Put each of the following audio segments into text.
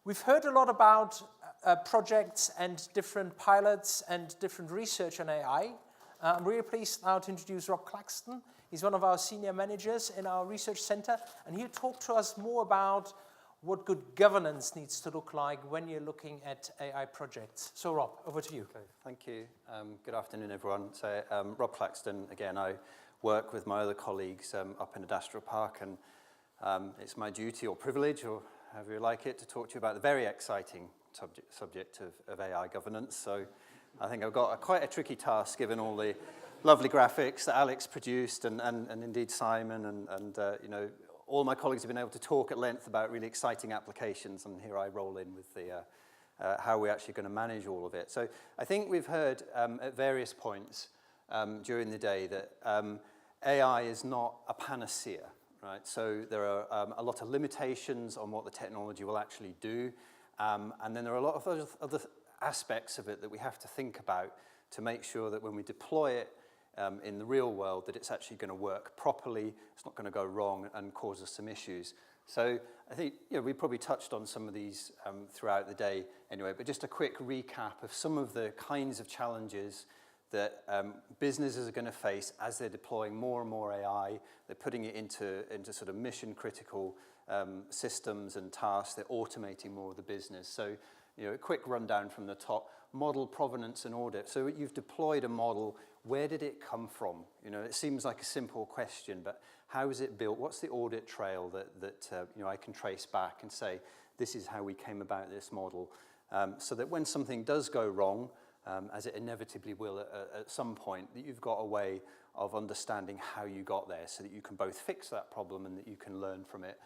We've heard a lot about projects and different pilots and different research on AI. I'm really pleased now to introduce Rob Claxton. He's one of our senior managers in our research center, and he'll talk to us more about what good governance needs to look like when you're looking at AI projects. So Rob, over to you. Okay, thank you. Good afternoon, everyone. So Rob Claxton, again, I work with my other colleagues up in Industrial Park, and it's my duty or privilege, or however you like it, to talk to you about the very exciting subject of AI governance. So I think I've got quite a tricky task given all the lovely graphics that Alex produced and indeed Simon and you know, all my colleagues have been able to talk at length about really exciting applications, and here I roll in with the how we're actually going to manage all of it. So I think we've heard at various points during the day that AI is not a panacea, right? So there are a lot of limitations on what the technology will actually do, and then there are a lot of other aspects of it that we have to think about to make sure that when we deploy it in the real world, that it's actually going to work properly, it's not going to go wrong and cause us some issues. So I think, you know, we probably touched on some of these throughout the day anyway, but just a quick recap of some of the kinds of challenges that businesses are going to face as they're deploying more and more AI. They're putting it into sort of mission critical systems and tasks. They're automating more of the business. So, you know, a quick rundown from the top: model, provenance, and audit. So you've deployed a model. Where did it come from? You know, it seems like a simple question, but how is it built? What's the audit trail that you know, I can trace back and say, this is how we came about this model, so that when something does go wrong, as it inevitably will at some point, that you've got a way of understanding how you got there, so that you can both fix that problem and that you can learn from it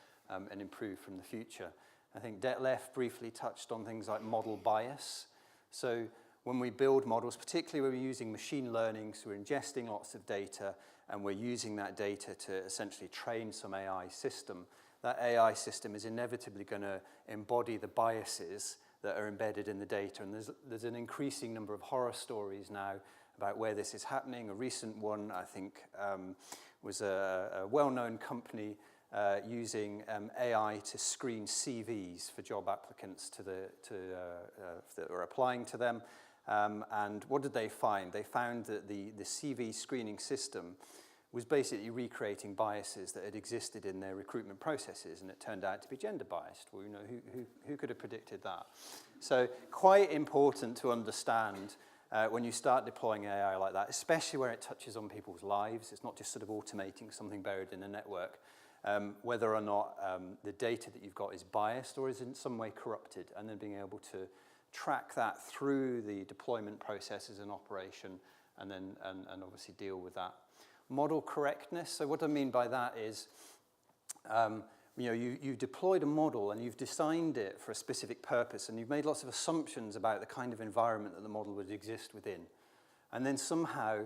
and improve from the future. I think Detlef briefly touched on things like model bias. So when we build models, particularly when we're using machine learning, so we're ingesting lots of data and we're using that data to essentially train some AI system, that AI system is inevitably going to embody the biases that are embedded in the data. And there's an increasing number of horror stories now about where this is happening. A recent one, I think, was a well-known company using AI to screen CVs for job applicants that were applying to them. And what did they find? They found that the CV screening system was basically recreating biases that had existed in their recruitment processes, and it turned out to be gender biased. Well, you know, who could have predicted that? So quite important to understand when you start deploying AI like that, especially where it touches on people's lives. It's not just sort of automating something buried in a network. Whether or not the data that you've got is biased or is in some way corrupted, and then being able to track that through the deployment processes and operation, and then and obviously deal with that. Model correctness. So what I mean by that is, you know, you've deployed a model and you've designed it for a specific purpose, and you've made lots of assumptions about the kind of environment that the model would exist within. And then somehow,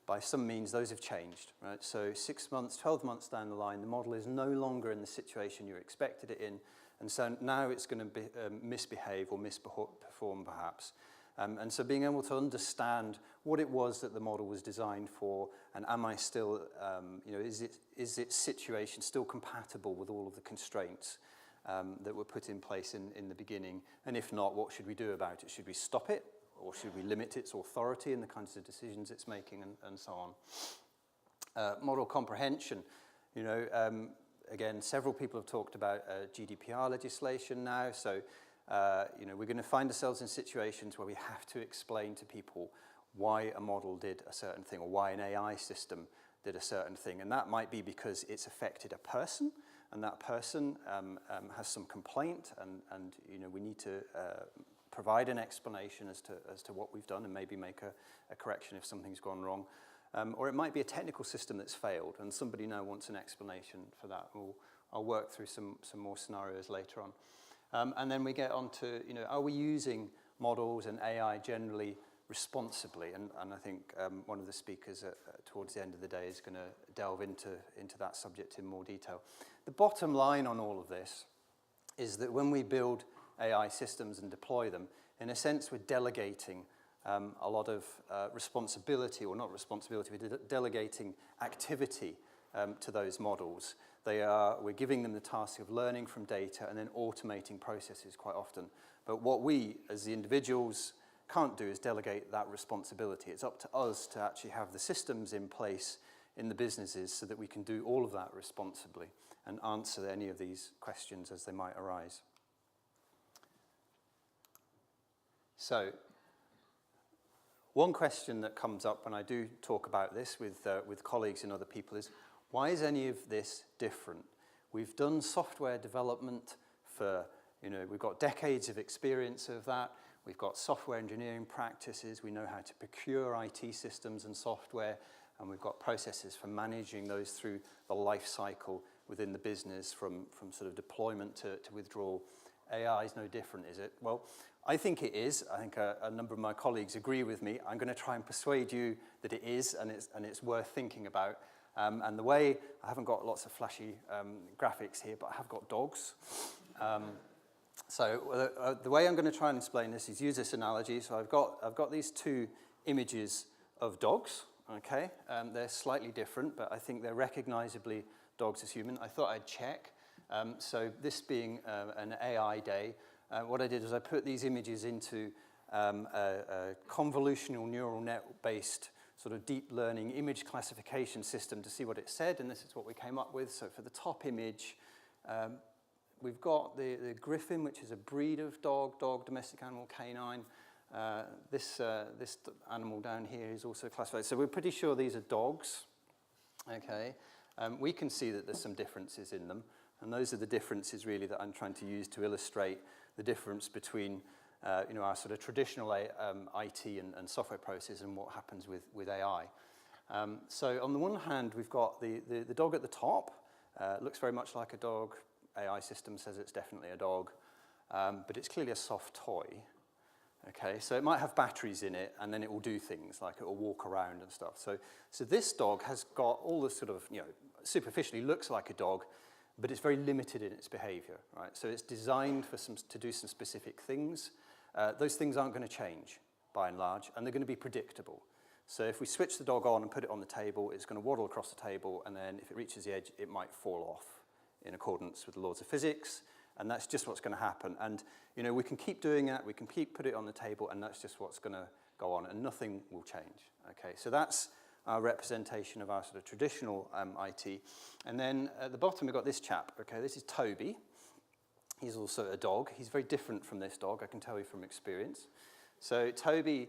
by some means, those have changed, right? So 6 months, 12 months down the line, the model is no longer in the situation you expected it in, and so now it's going to misbehave or misperform, perhaps. And so being able to understand what it was that the model was designed for, and am I still, you know, is its situation still compatible with all of the constraints that were put in place in the beginning? And if not, what should we do about it? Should we stop it? Or should we limit its authority and the kinds of decisions it's making, and so on? Model comprehension. You know, again, several people have talked about GDPR legislation now. So, you know, we're going to find ourselves in situations where we have to explain to people why a model did a certain thing, or why an AI system did a certain thing. And that might be because it's affected a person, and that person has some complaint, and you know, we need to provide an explanation as to what we've done, and maybe make a correction if something's gone wrong. Or it might be a technical system that's failed, and somebody now wants an explanation for that. I'll work through some more scenarios later on. And then we get on to, you know, are we using models and AI generally responsibly? And I think one of the speakers towards the end of the day is going to delve into that subject in more detail. The bottom line on all of this is that when we build AI systems and deploy them, in a sense we're delegating a lot of responsibility, or not responsibility, we're delegating activity to those models. We're giving them the task of learning from data and then automating processes quite often. But what we, as the individuals, can't do is delegate that responsibility. It's up to us to actually have the systems in place in the businesses so that we can do all of that responsibly and answer any of these questions as they might arise. So, one question that comes up when I do talk about this with colleagues and other people is, why is any of this different? We've done software development for, we've got decades of experience of that. We've got software engineering practices. We know how to procure IT systems and software. And we've got processes for managing those through the life cycle within the business from sort of deployment to withdrawal. AI is no different, is it? Well, I think it is. I think a number of my colleagues agree with me. I'm going to try and persuade you that it is, and it's worth thinking about. And the way, I haven't got lots of flashy graphics here, but I have got dogs. So the way I'm going to try and explain this is use this analogy. So I've got these two images of dogs. Okay, they're slightly different, but I think they're recognizably dogs as human. I thought I'd check. So this being an AI day, what I did is I put these images into a convolutional neural net-based sort of deep learning image classification system to see what it said, and this is what we came up with. So for the top image, we've got the griffon, which is a breed of dog, domestic animal, canine. This animal down here is also classified. So we're pretty sure these are dogs. Okay, we can see that there's some differences in them, and those are the differences really that I'm trying to use to illustrate the difference between our sort of traditional IT and software process and what happens with AI. So on the one hand, we've got the dog at the top. Looks very much like a dog. AI system says it's definitely a dog, but it's clearly a soft toy. Okay, so it might have batteries in it, and then it will do things, like it will walk around and stuff. So this dog has got all the sort of, superficially looks like a dog, but it's very limited in its behavior, right? So it's designed to do some specific things. Those things aren't going to change, by and large, and they're going to be predictable. So if we switch the dog on and put it on the table, it's going to waddle across the table, and then if it reaches the edge, it might fall off in accordance with the laws of physics. And that's just what's going to happen. And, we can keep doing that. We can put it on the table, and that's just what's going to go on, and nothing will change. Okay, so that's our representation of our sort of traditional IT. And then at the bottom, we've got this chap. Okay, this is Toby. He's also a dog. He's very different from this dog, I can tell you from experience. So Toby,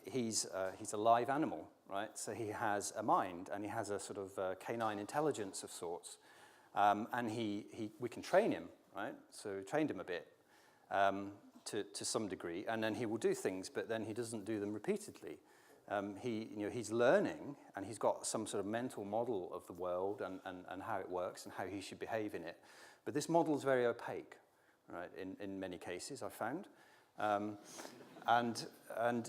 he's a live animal, right? So he has a mind, and he has a sort of canine intelligence of sorts. And we can train him, right? So we trained him a bit to some degree, and then he will do things, but then he doesn't do them repeatedly. He's learning, and he's got some sort of mental model of the world and how it works and how he should behave in it. But this model is very opaque, right? In many cases, I've found, and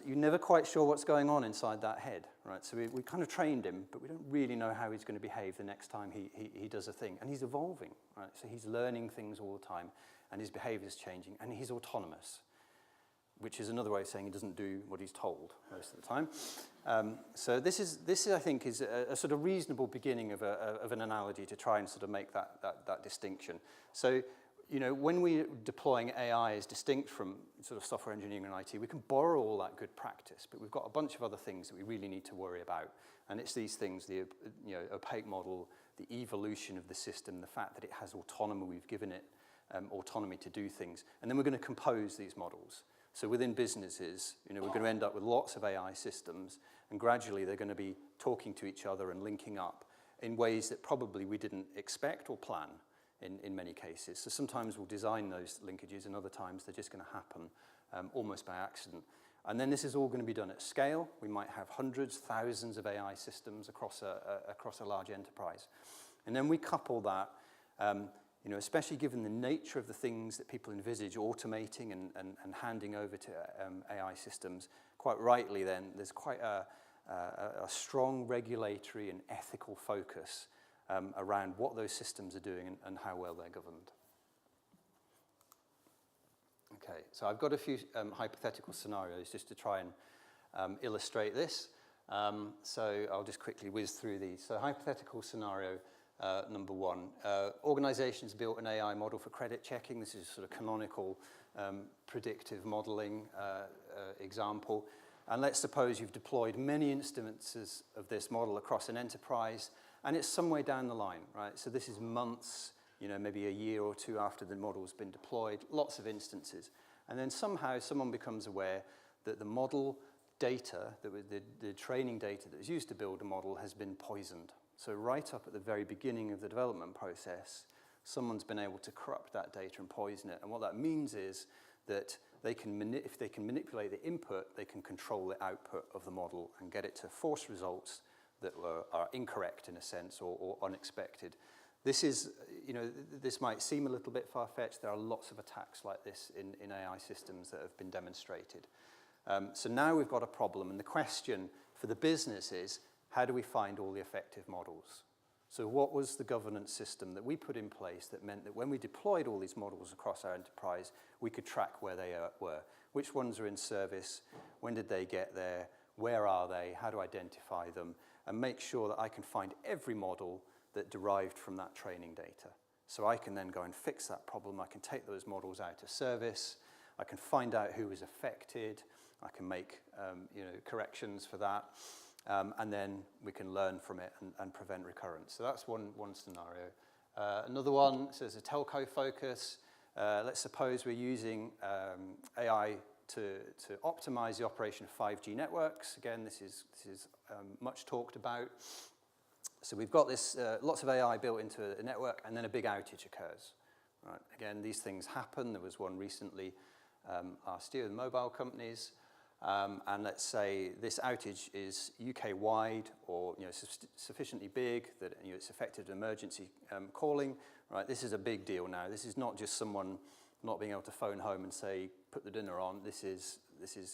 you're never quite sure what's going on inside that head, right? So we kind of trained him, but we don't really know how he's going to behave the next time he does a thing. And he's evolving, right? So he's learning things all the time, and his behavior is changing, and he's autonomous, which is another way of saying he doesn't do what he's told most of the time. So this is I think is a sort of reasonable beginning of an analogy to try and sort of make that distinction. So when we're deploying AI as distinct from sort of software engineering and IT, we can borrow all that good practice, but we've got a bunch of other things that we really need to worry about. And it's these things, the opaque model, the evolution of the system, the fact that it has autonomy, we've given it autonomy to do things. And then we're going to compose these models. So within businesses, we're going to end up with lots of AI systems, and gradually they're going to be talking to each other and linking up in ways that probably we didn't expect or plan. In many cases. So sometimes we'll design those linkages, and other times they're just going to happen almost by accident. And then this is all going to be done at scale. We might have hundreds, thousands of AI systems across a large enterprise. And then we couple that, especially given the nature of the things that people envisage automating and handing over to AI systems, quite rightly then, there's quite a strong regulatory and ethical focus around what those systems are doing and how well they're governed. Okay, so I've got a few hypothetical scenarios just to try and illustrate this. So I'll just quickly whiz through these. So hypothetical scenario number one. Organizations built an AI model for credit checking. This is sort of canonical predictive modeling example. And let's suppose you've deployed many instances of this model across an enterprise, and it's some way down the line, right? So this is months, maybe a year or two after the model's been deployed, lots of instances. And then somehow someone becomes aware that the model data, the training data that was used to build a model has been poisoned. So right up at the very beginning of the development process, someone's been able to corrupt that data and poison it. And what that means is that if they can manipulate the input, they can control the output of the model and get it to force results that are incorrect in a sense or unexpected. This is, this might seem a little bit far-fetched. There are lots of attacks like this in AI systems that have been demonstrated. So now we've got a problem, and the question for the business is, how do we find all the effective models? So what was the governance system that we put in place that meant that when we deployed all these models across our enterprise, we could track where they were? Which ones are in service? When did they get there? Where are they? How to identify them? And make sure that I can find every model that derived from that training data. So I can then go and fix that problem. I can take those models out of service. I can find out who was affected. I can make corrections for that. And then we can learn from it and prevent recurrence. So that's one scenario. Another one says a telco focus. Let's suppose we're using AI to optimize the operation of 5G networks. Again, this is much talked about. So we've got this lots of AI built into a network, and then a big outage occurs. Right? Again, these things happen. There was one recently last year with mobile companies. And let's say this outage is UK-wide or sufficiently big that it's affected emergency calling. Right? This is a big deal now. This is not just someone not being able to phone home and say, put the dinner on. This is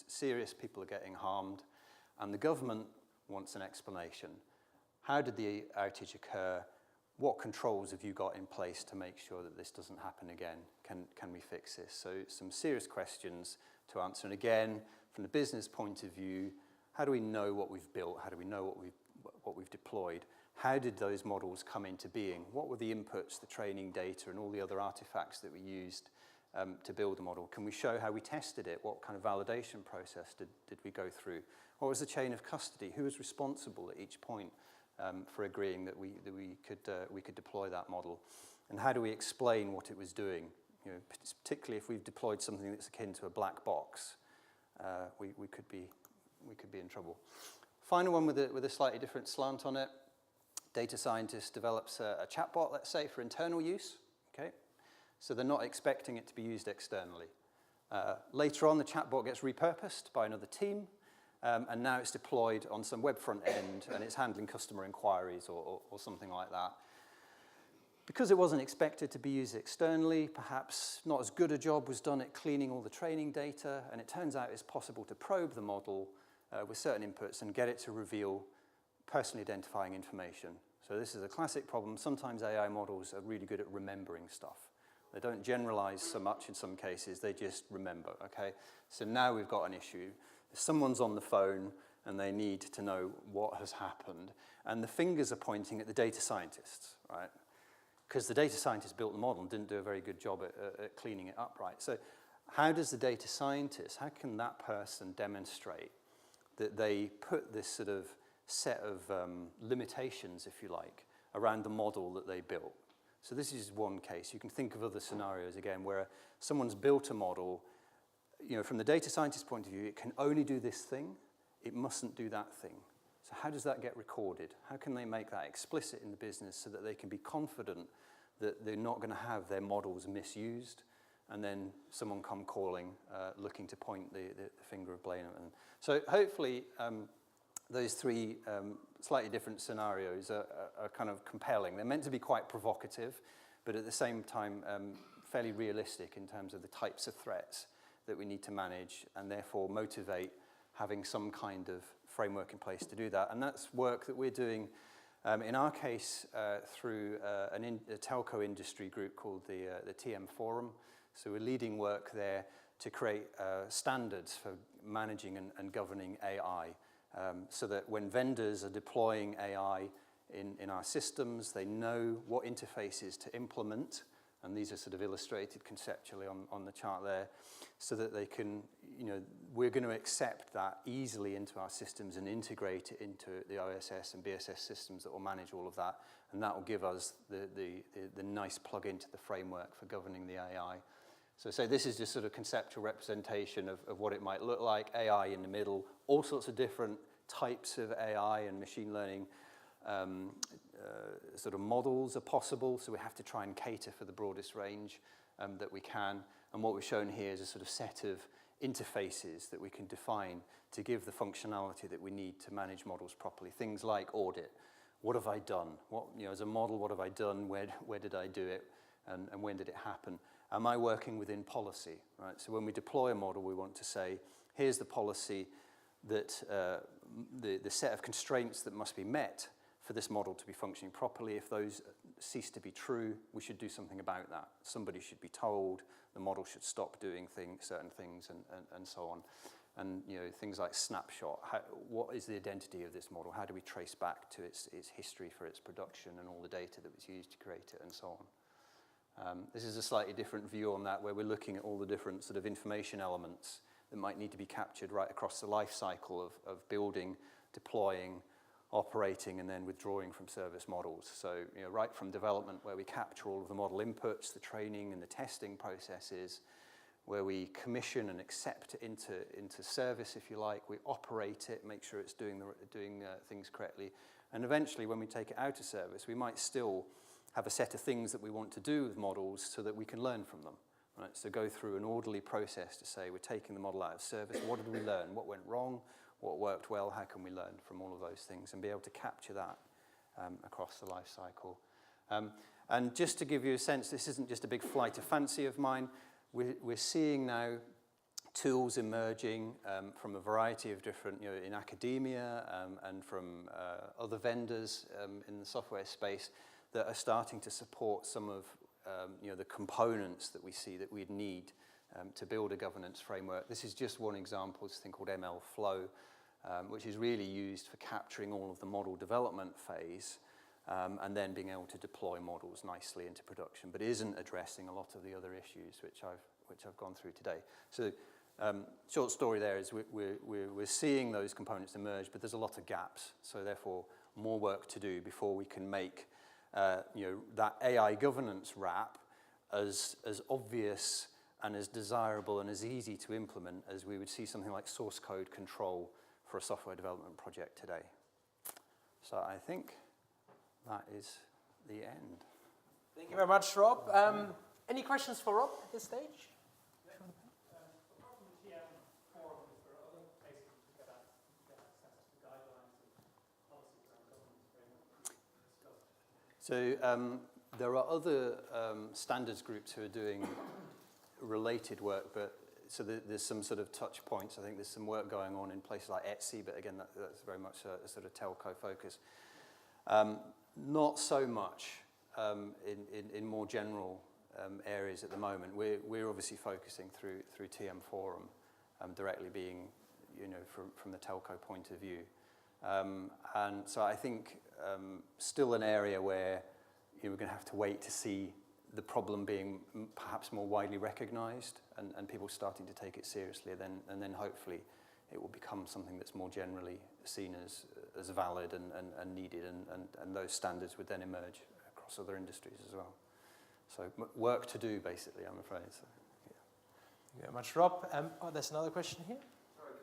serious. People are getting harmed. And the government wants an explanation. How did the outage occur? What controls have you got in place to make sure that this doesn't happen again? Can we fix this? So some serious questions to answer. And again, from the business point of view, how do we know what we've built? How do we know what we've deployed? How did those models come into being? What were the inputs, the training data, and all the other artifacts that we used to build the model? Can we show how we tested it? What kind of validation process did we go through? What was the chain of custody? Who was responsible at each point for agreeing that we could deploy that model? And how do we explain what it was doing? Particularly if we've deployed something that's akin to a black box, we could be in trouble. Final one with a slightly different slant on it. Data scientist develops a chatbot, let's say, for internal use. Okay, so they're not expecting it to be used externally. Later on, the chatbot gets repurposed by another team, and now it's deployed on some web front end, and it's handling customer inquiries or something like that. Because it wasn't expected to be used externally, perhaps not as good a job was done at cleaning all the training data, and it turns out it's possible to probe the model with certain inputs and get it to reveal personally identifying information. So this is a classic problem. Sometimes AI models are really good at remembering stuff. They don't generalize so much in some cases, they just remember, okay? So now we've got an issue. If someone's on the phone and they need to know what has happened, and the fingers are pointing at the data scientists, right? Because the data scientist built the model and didn't do a very good job at cleaning it up right. So how does the data scientist, how can that person demonstrate that they put this sort of set of limitations, if you like, around the model that they built? So this is one case. You can think of other scenarios, again, where someone's built a model, from the data scientist's point of view, it can only do this thing, it mustn't do that thing. So how does that get recorded? How can they make that explicit in the business so that they can be confident that they're not going to have their models misused and then someone come calling looking to point the finger of blame at them? So hopefully those three slightly different scenarios are kind of compelling. They're meant to be quite provocative, but at the same time fairly realistic in terms of the types of threats that we need to manage and therefore motivate having some kind of framework in place to do that. And that's work that we're doing, in our case, through a telco industry group called the TM Forum. So we're leading work there to create standards for managing and governing AI so that when vendors are deploying AI in our systems, they know what interfaces to implement, and these are sort of illustrated conceptually on the chart there, so that they can, we're going to accept that easily into our systems and integrate it into the OSS and BSS systems that will manage all of that, and that will give us the nice plug into the framework for governing the AI. So this is just sort of conceptual representation of what it might look like, AI in the middle, all sorts of different types of AI and machine learning sort of models are possible, so we have to try and cater for the broadest range that we can. And what we've shown here is a sort of set of interfaces that we can define to give the functionality that we need to manage models properly. Things like audit. What have I done? As a model, what have I done? Where did I do it? And when did it happen? Am I working within policy? Right? So when we deploy a model, we want to say, here's the policy that the set of constraints that must be met for this model to be functioning properly. If those cease to be true, we should do something about that. Somebody should be told, the model should stop doing certain things, and so on. And things like snapshot. What is the identity of this model? How do we trace back to its history for its production and all the data that was used to create it, and so on. This is a slightly different view on that, where we're looking at all the different sort of information elements that might need to be captured right across the life cycle of building, deploying, operating, and then withdrawing from service models. So right from development, where we capture all of the model inputs, the training and the testing processes, where we commission and accept it into service, if you like. We operate it, make sure it's doing things correctly. And eventually, when we take it out of service, we might still have a set of things that we want to do with models so that we can learn from them. Right? So go through an orderly process to say, we're taking the model out of service. What did we learn? What went wrong? What worked well? How can we learn from all of those things and be able to capture that across the life cycle? And just to give you a sense, this isn't just a big flight of fancy of mine. We're seeing now tools emerging from a variety of different, in academia and from other vendors in the software space that are starting to support some of the components that we see that we'd need to build a governance framework. This is just one example. It's a thing called ML Flow, which is really used for capturing all of the model development phase and then being able to deploy models nicely into production, but isn't addressing a lot of the other issues which I've gone through today. So short story there is we're seeing those components emerge, but there's a lot of gaps. So therefore, more work to do before we can make that AI governance wrap as obvious and as desirable and as easy to implement as we would see something like source code control for a software development project today. So I think that is the end. Thank you very much, Rob. Any questions for Rob at this stage? Apart from the TM forum, is there other places to get access to guidelines and policies around governance framework discussed? So there are other standards groups who are doing related work, but so there's some sort of touch points. I think there's some work going on in places like Etsy, but again, that's very much a sort of telco focus. Not so much in more general areas at the moment. We're obviously focusing through TM Forum, directly being, from the telco point of view. And so I think still an area where we're going to have to wait to see the problem being perhaps more widely recognized and people starting to take it seriously, and then hopefully it will become something that's more generally seen as valid and needed, and those standards would then emerge across other industries as well. So work to do, basically, I'm afraid. So, yeah. Thank you very much, Rob. There's another question here. Sorry,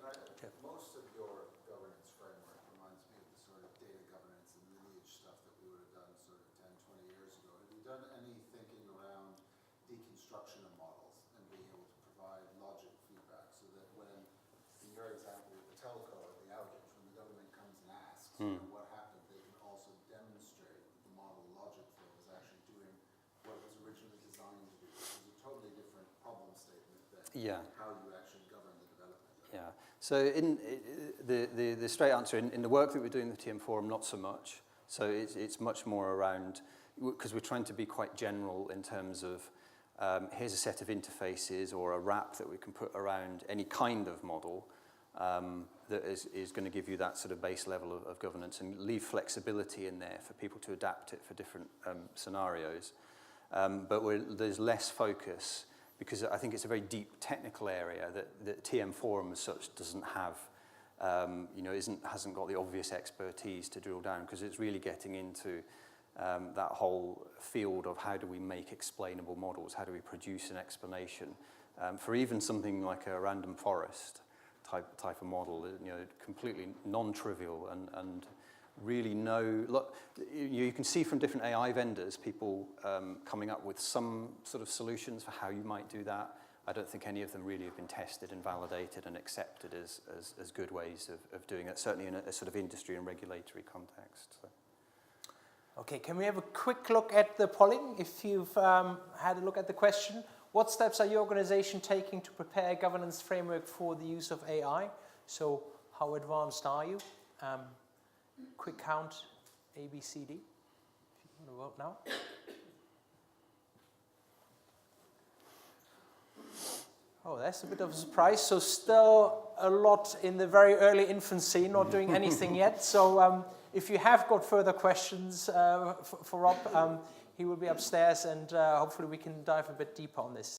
most of your governance framework reminds me of the sort of data governance and lineage stuff that we would have done sort of 10, 20 years ago. Have you done any thinking around deconstruction of models and being able to provide logic feedback so that when, in your example with the telco or the outage, when the government comes and asks what happened, they can also demonstrate that the model logic flow is actually doing what it was originally designed to do. It's a totally different problem statement than how you actually govern the development. Yeah. So in the straight answer, in the work that we're doing with the TM Forum, not so much. So it's much more around, because we're trying to be quite general in terms of here's a set of interfaces or a wrap that we can put around any kind of model that is going to give you that sort of base level of governance and leave flexibility in there for people to adapt it for different scenarios. But there's less focus because I think it's a very deep technical area that TM Forum as such doesn't have, hasn't got the obvious expertise to drill down, because it's really getting into that whole field of how do we make explainable models, how do we produce an explanation for even something like a random forest type of model, completely non-trivial and really look, you can see from different AI vendors, people coming up with some sort of solutions for how you might do that. I don't think any of them really have been tested and validated and accepted as good ways of doing it, certainly in a sort of industry and regulatory context. So. Okay, can we have a quick look at the polling? If you've had a look at the question, what steps are your organization taking to prepare a governance framework for the use of AI? So how advanced are you? Quick count, A, B, C, D. If you want to vote now. Oh, that's a bit of a surprise. So still a lot in the very early infancy, not doing anything yet. So if you have got further questions for Rob, he will be upstairs, and hopefully we can dive a bit deeper on this.